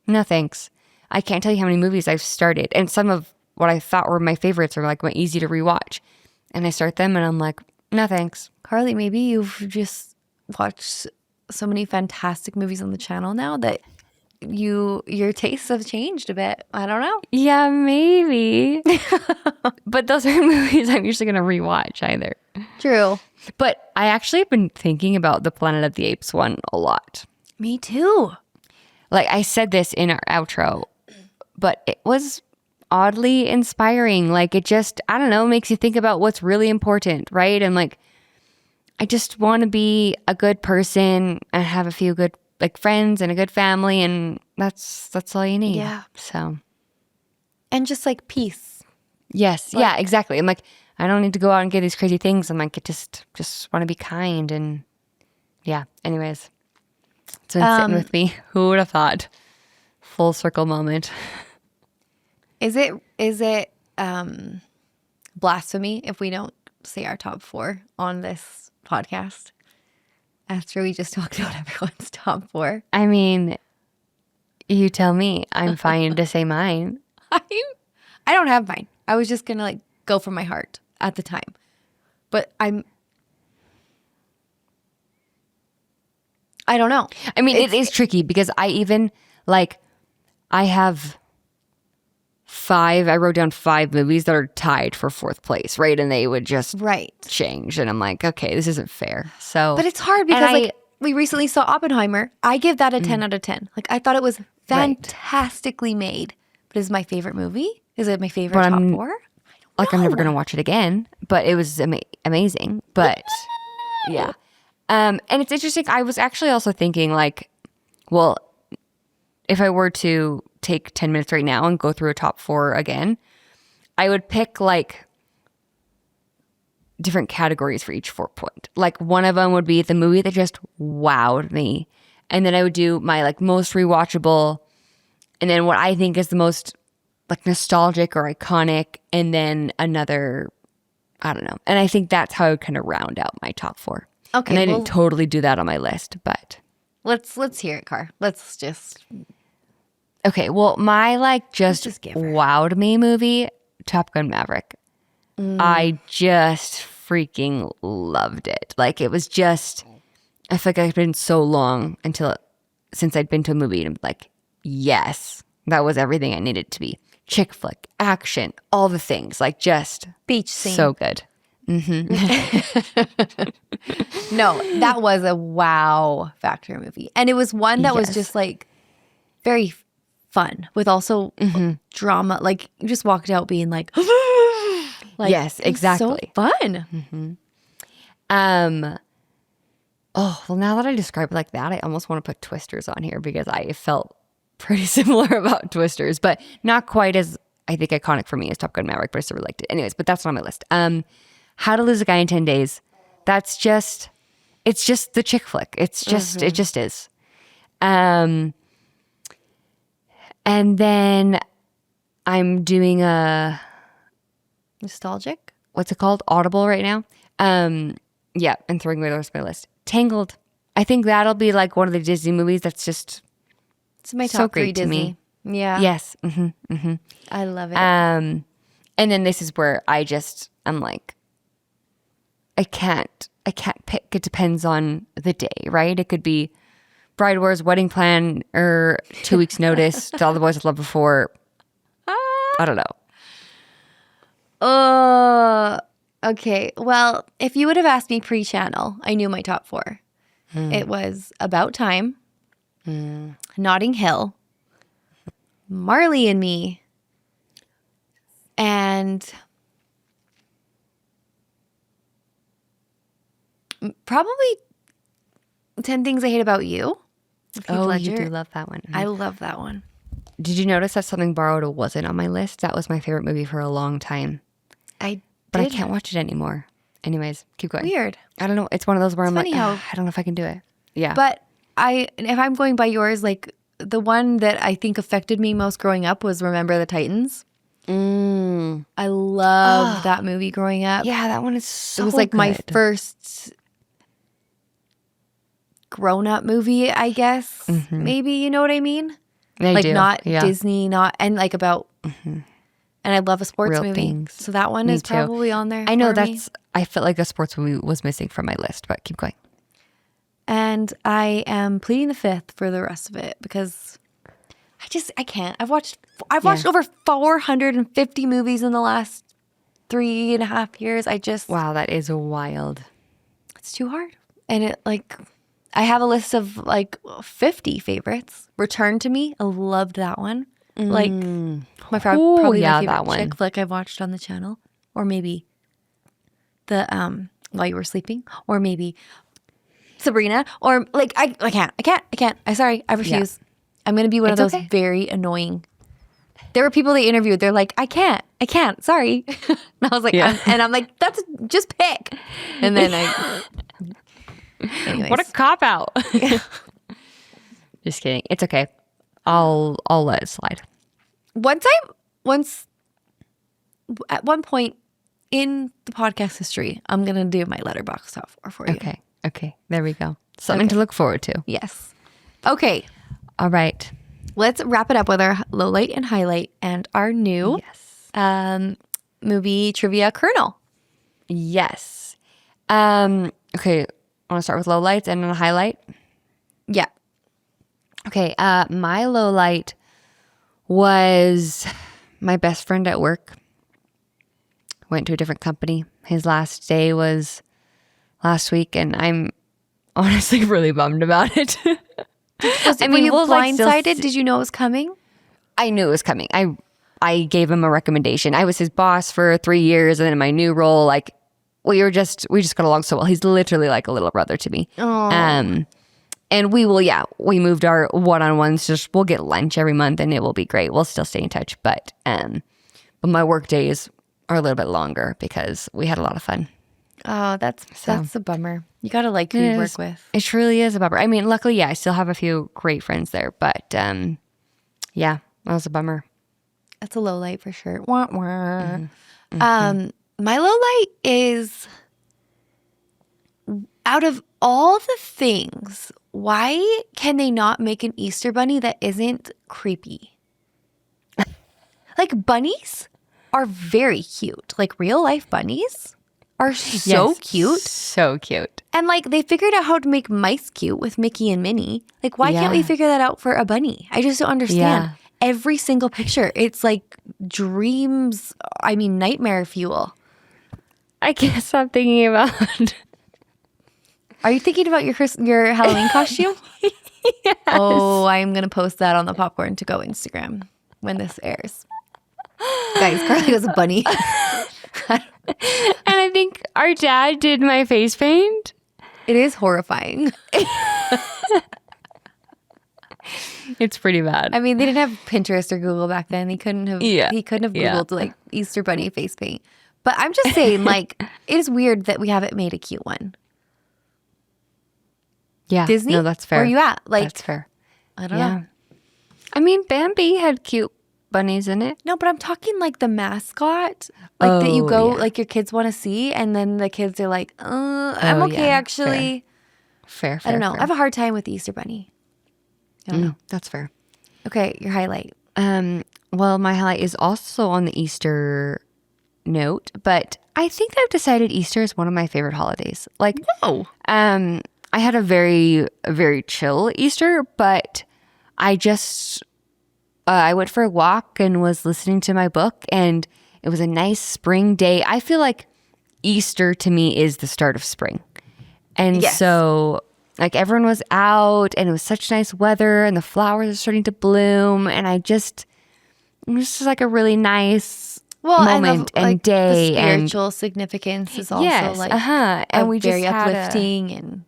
no, thanks. I can't tell you how many movies I've started, and some of what I thought were my favorites are like easy to rewatch, and I start them, and I'm like, no, thanks. Carly, maybe you've just watched so many fantastic movies on the channel now that your tastes have changed a bit. I don't know. Yeah, maybe. But those are movies I'm usually going to rewatch either. True. But I actually have been thinking about the Planet of the Apes one a lot. Me too. Like I said this in our outro, but it was oddly inspiring. Like it just, I don't know, makes you think about what's really important, right? And like, I just want to be a good person and have a few good like friends and a good family, and that's all you need. Yeah. So, and just like peace. Yes. Yeah, exactly. I'm like, I don't need to go out and get these crazy things. I'm like, I just want to be kind. And yeah, anyways, it's been sitting with me. Who would have thought? Full circle moment. Is it blasphemy if we don't say our top 4 on this podcast after we just talked about everyone's top 4? I mean, you tell me. I'm fine to say mine. I don't have mine. I was just gonna like go from my heart at the time, but I don't know. I mean, it is tricky because I even like I have 5. I wrote down 5 movies that are tied for 4th place, right? And they would just change, and I'm like, okay, this isn't fair. So, but it's hard because like we recently saw Oppenheimer. I give that a 10 out of 10. Like I thought it was fantastically made. But is it my favorite movie? Is it my favorite top 4? Like I'm never gonna watch it again. But it was amazing. But yeah, and it's interesting. I was actually also thinking like, well, if I were to take 10 minutes right now and go through a top 4 again, I would pick like different categories for each 4 point. Like one of them would be the movie that just wowed me, and then I would do my like most rewatchable. And then what I think is the most like nostalgic or iconic, and then another, I don't know. And I think that's how I would kind of round out my top 4. Okay. And I didn't totally do that on my list, but let's hear it, Car. Let's just. Okay, well, my like just wowed me movie, Top Gun Maverick. I just freaking loved it. Like it was just, I feel like I've been so long since I'd been to a movie, and I'm like, yes, that was everything I needed to be. Chick flick, action, all the things, like just beach scene. So good. Mm-hmm. No, that was a wow factor movie. And it was one that was just like very fun with also drama. Like you just walked out being like, yes, exactly. So fun. Oh, well, now that I describe it like that, I almost want to put Twisters on here because I felt pretty similar about Twisters, but not quite as, I think, iconic for me as Top Gun Maverick, but I still really liked it. Anyways, but that's not on my list. How to Lose a Guy in 10 Days. It's just the chick flick. It's just, it just is. And then I'm doing a nostalgic. What's it called? Audible right now. Yeah, and throwing away the rest of my list. Tangled. I think that'll be like one of the Disney movies that's just it's my top so 3 great Disney. To me. Yeah. Yes. I love it. And then this is where I'm like, I can't pick. It depends on the day, right? It could be Bride Wars, Wedding Plan, or 2 Weeks Notice to All the Boys I've Loved Before. I don't know. Okay. Well, if you would have asked me pre-channel, I knew my top 4. It was About Time, Notting Hill, Marley and Me, and probably 10 Things I Hate About You. Oh, you do love that one. I love that one. Did you notice that Something Borrowed wasn't on my list? That was my favorite movie for a long time. But I can't watch it anymore. Anyways, keep going. Weird. I don't know. It's one of those where I'm like, I don't know if I can do it. Yeah. But if I'm going by yours, like the one that I think affected me most growing up was Remember the Titans. I loved that movie growing up. Yeah, that one is so It was like good. my first grown-up movie, I guess. Maybe, you know what I mean? I do. Not Disney, and like about... And I love a sports Real movie. things. So that one is probably on there. I know for me. I felt like a sports movie was missing from my list, but keep going. And I am pleading the fifth for the rest of it because I can't. I've watched over 450 movies in the last 3.5 years. Wow, that is wild. It's too hard. And I have a list of like 50 favorites. Return to Me. I loved that one. Like probably my favorite that one. chick flick I've watched on the channel, or maybe the while you were sleeping, or maybe Sabrina, or like I can't. I'm sorry, I refuse. Yeah. I'm gonna be one of those very annoying. There were people they interviewed. They're like, I can't. Sorry. And I was like, I'm like, that's just pick. And then anyways. What a cop out. Just kidding. It's okay. I'll let it slide. Once at one point in the podcast history, I'm gonna do my Letterboxd software for you. Okay. There we go. Something to look forward to. Yes. Okay. All right. Let's wrap it up with our low light and highlight and our new movie trivia kernel. Yes. Okay. I want to start with low lights and a highlight. Yeah. Okay. My low light was my best friend at work. Went to a different company. His last day was last week, and I'm honestly really bummed about it. Were you blindsided? Did you know it was coming? I knew it was coming. I gave him a recommendation. I was his boss for 3 years, and then in my new role, like we just got along so well. He's literally like a little brother to me. Oh. And we moved our one-on-ones. We'll get lunch every month, and it will be great. We'll still stay in touch, but my work days are a little bit longer because we had a lot of fun. Oh, that's a bummer. You gotta like who you work with. It truly is a bummer. I mean, luckily, I still have a few great friends there, but that was a bummer. That's a low light for sure. Wah, wah. Mm-hmm. My low light is, out of all the things, why can they not make an Easter bunny that isn't creepy? Like, bunnies are very cute. Like, real life bunnies are so cute. So cute. And like, they figured out how to make mice cute with Mickey and Minnie. Like, why can't we figure that out for a bunny? I just don't understand. Yeah. Every single picture, it's like nightmare fuel. I can't stop thinking about. Are you thinking about your Halloween costume? Yes. Oh, I'm going to post that on the Popcorn To Go Instagram when this airs. Guys, Carly was a bunny. And I think our dad did my face paint. It is horrifying. It's pretty bad. I mean, they didn't have Pinterest or Google back then. He couldn't have Googled like Easter bunny face paint. But I'm just saying, like, it is weird that we haven't made a cute one. Yeah. Disney? No, that's fair. Where are you at? Like, that's fair. I don't know. I mean, Bambi had cute bunnies in it. No, but I'm talking like the mascot, like that you go, like your kids want to see, and then the kids are like, I'm okay, actually. Fair. I don't know. I have a hard time with the Easter bunny. I don't know. That's fair. Okay, your highlight. Well, my highlight is also on the Easter note, but I think I've decided Easter is one of my favorite holidays. Like, whoa. I had a very, very chill Easter, but I just, I went for a walk and was listening to my book, and it was a nice spring day. I feel like Easter to me is the start of spring. And so like everyone was out and it was such nice weather and the flowers are starting to bloom. And it was just like a really nice moment and day. The spiritual significance is also and we very just uplifting and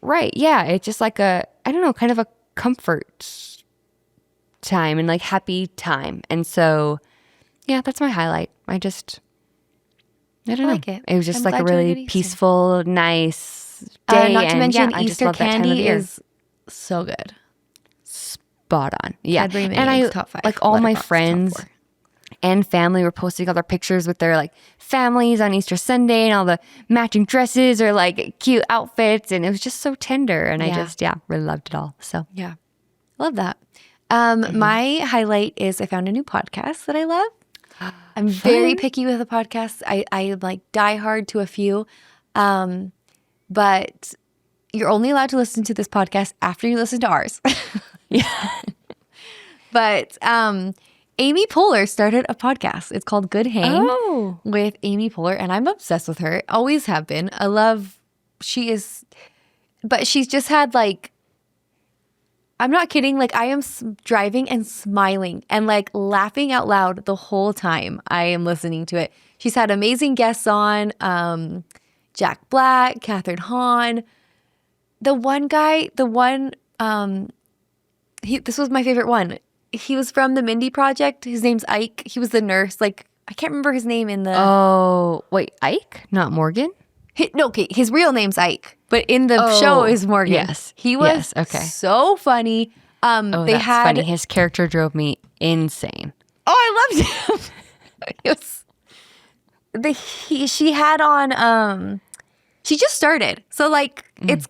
right. Yeah. It's just like kind of a comfort time and like happy time. And so, yeah, that's my highlight. I don't know. Like it. It was just like a really peaceful, nice day. Not to mention Easter candy is so good. Spot on. Yeah. And I top 5. Like all my friends and family were posting all their pictures with their like families on Easter Sunday and all the matching dresses or like cute outfits. And it was just so tender. And I just, really loved it all. So yeah, love that. My highlight is I found a new podcast that I love. I'm very picky with the podcasts. I like die hard to a few. But you're only allowed to listen to this podcast after you listen to ours. Yeah. But Amy Poehler started a podcast. It's called Good Hang with Amy Poehler. And I'm obsessed with her. Always have been. But she's just had like, I'm not kidding. Like I am driving and smiling and like laughing out loud the whole time I am listening to it. She's had amazing guests on. Jack Black, Catherine Hahn. This was my favorite one. He was from the Mindy Project. His name's Ike. He was the nurse. Like, I can't remember his name in the... Oh, wait, Ike? Not Morgan? His real name's Ike, but in the show is Morgan. Yes. He was so funny. That's funny. His character drove me insane. Oh, I loved him. She had on, she just started. So, like, it's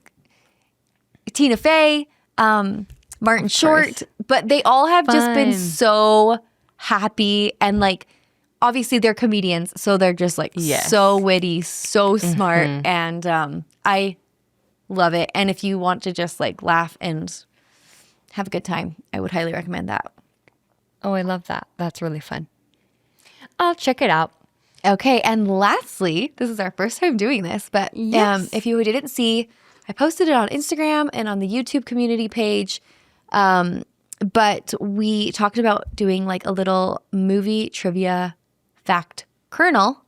Tina Fey, Martin Short, but they all have just been so happy and, like, obviously they're comedians, so they're just like so witty, so smart, and I love it. And if you want to just like laugh and have a good time, I would highly recommend that. Oh, I love that. That's really fun. I'll check it out. Okay, and lastly, this is our first time doing this, but if you didn't see, I posted it on Instagram and on the YouTube community page. But we talked about doing like a little movie trivia fact kernel.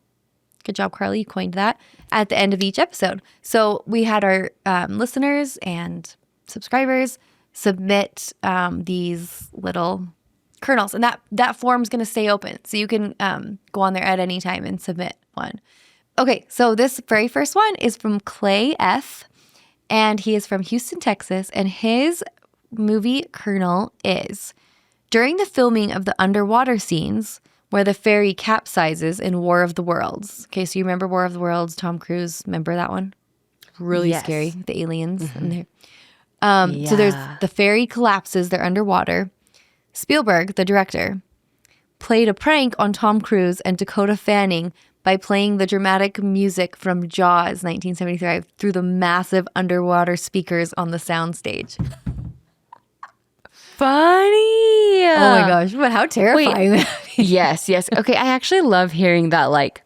Good job, Carly. You coined that at the end of each episode. So we had our listeners and subscribers submit these little kernels, and that form's going to stay open. So you can go on there at any time and submit one. Okay, so this very first one is from Clay F., and he is from Houston, Texas, and his movie kernel is: during the filming of the underwater scenes where the ferry capsizes in War of the Worlds. Okay, so you remember War of the Worlds, Tom Cruise, remember that one? Really scary, the aliens in there. So there's the ferry collapses, they're underwater. Spielberg, the director, played a prank on Tom Cruise and Dakota Fanning by playing the dramatic music from Jaws 1975 through the massive underwater speakers on the soundstage. Funny. Oh my gosh, but how terrifying. Wait, yes. Okay, I actually love hearing that, like,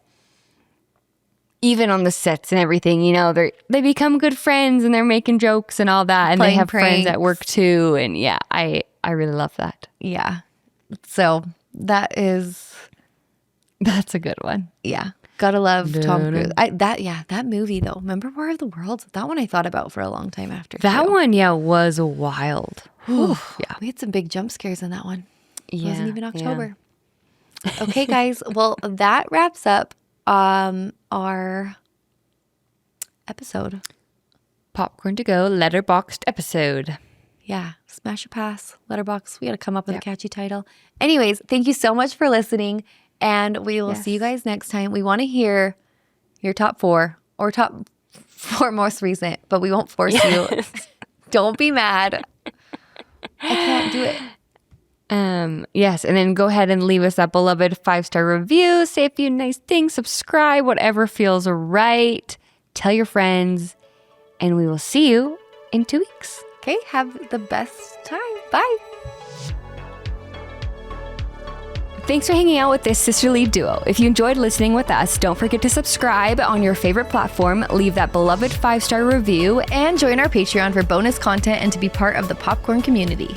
even on the sets and everything, you know, they become good friends and they're making jokes and all that, and they have friends at work too, and I really love that. Yeah. So that's a good one. Yeah. Gotta love Tom Cruise. That movie though. Remember War of the Worlds? That one I thought about for a long time after. That one, was wild. Yeah. We had some big jump scares in that one. It wasn't even October. Yeah. Okay, guys. Well, that wraps up our episode. Popcorn to Go Letterboxd episode. Yeah. Smash or pass. Letterboxd. We got to come up with a catchy title. Anyways, thank you so much for listening. And we will see you guys next time. We want to hear your top 4 or top 4 most recent, but we won't force you. Don't be mad. I can't do it. Yes, and then go ahead and leave us that beloved 5-star review. Say a few nice things. Subscribe, whatever feels right. Tell your friends. And we will see you in 2 weeks. Okay, have the best time. Bye. Thanks for hanging out with this sisterly duo. If you enjoyed listening with us, don't forget to subscribe on your favorite platform, leave that beloved 5-star review, and join our Patreon for bonus content and to be part of the Popcorn community.